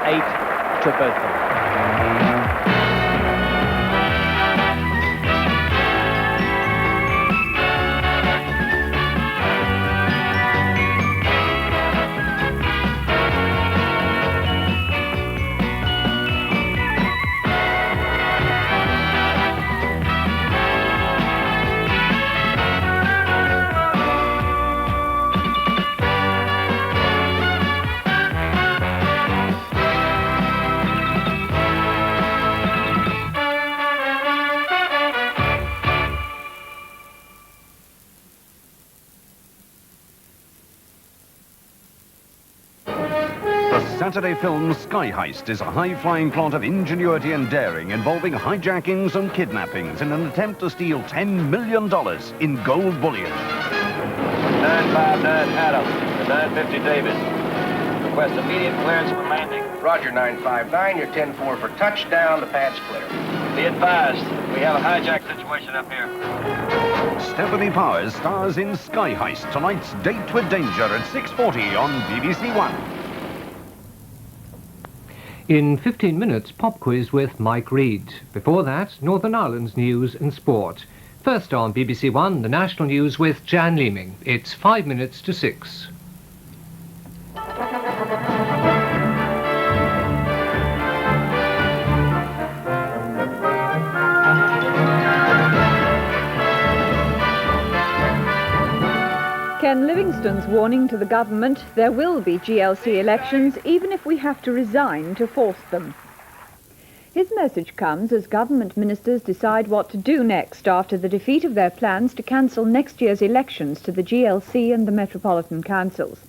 8 to Botham. Saturday film Sky Heist is a high-flying plot of ingenuity and daring involving hijackings and kidnappings in an attempt to steal $10 million in gold bullion. 959 Adam, to 950 Davis. Request immediate clearance for landing. Roger, 959. You're 10-4 for touchdown. The pad's clear. Be advised, we have a hijack situation up here. Stephanie Powers stars in Sky Heist, tonight's Date with Danger at 6:40 on BBC One. In 15 minutes, pop quiz with Mike Reed. Before that, Northern Ireland's news and sport. First on BBC One, the national news with Jan Leeming. It's 5 minutes to 6. Ken Livingstone's warning to the government: there will be GLC elections even if we have to resign to force them. His message comes as government ministers decide what to do next after the defeat of their plans to cancel next year's elections to the GLC and the Metropolitan Councils.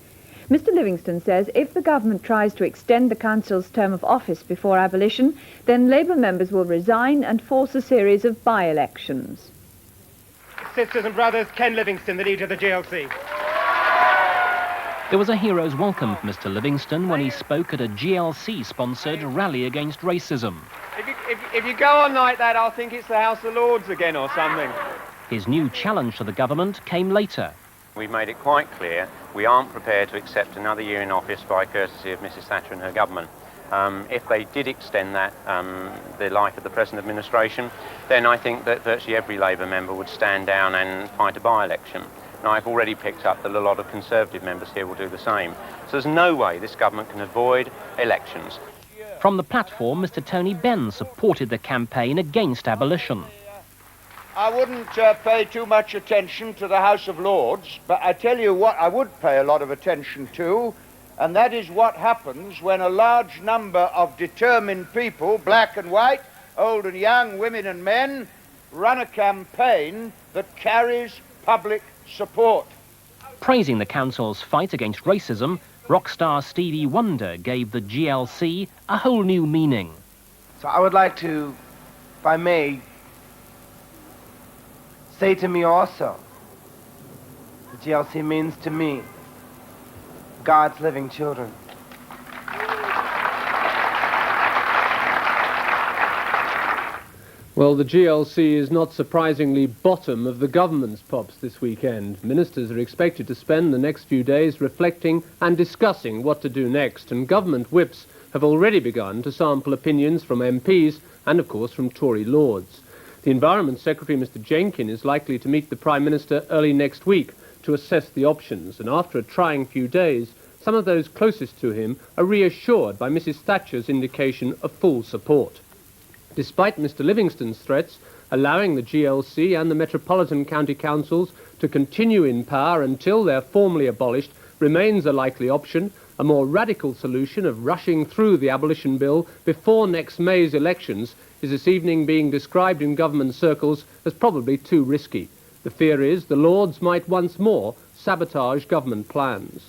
Mr Livingstone says if the government tries to extend the council's term of office before abolition, then Labour members will resign and force a series of by-elections. Sisters and brothers, Ken Livingstone, the leader of the GLC. There was a hero's welcome for Mr Livingstone when he spoke at a GLC-sponsored rally against racism. If you go on like that, I'll think it's the House of Lords again or something. His new challenge to the government came later. We've made it quite clear we aren't prepared to accept another year in office by courtesy of Mrs Thatcher and her government. If they did extend that, the life of the present administration, then I think that virtually every Labour member would stand down and fight a by-election. Now, I've already picked up that a lot of Conservative members here will do the same. So there's no way this government can avoid elections. From the platform, Mr Tony Benn supported the campaign against abolition. I wouldn't pay too much attention to the House of Lords, but I tell you what I would pay a lot of attention to, and that is what happens when a large number of determined people, black and white, old and young, women and men, run a campaign that carries public support. Praising the council's fight against racism, rock star Stevie Wonder gave the GLC a whole new meaning. So I would like to, if I may, say to me also, the GLC means to me God's living children. Well, the GLC is not surprisingly bottom of the government's pops this weekend. Ministers are expected to spend the next few days reflecting and discussing what to do next, and government whips have already begun to sample opinions from MPs and, of course, from Tory Lords. The Environment Secretary, Mr Jenkin, is likely to meet the Prime Minister early next week to assess the options, and after a trying few days, some of those closest to him are reassured by Mrs Thatcher's indication of full support. Despite Mr Livingstone's threats, allowing the GLC and the Metropolitan County Councils to continue in power until they're formally abolished remains a likely option. A more radical solution of rushing through the abolition bill before next May's elections is this evening being described in government circles as probably too risky. The fear is the Lords might once more sabotage government plans.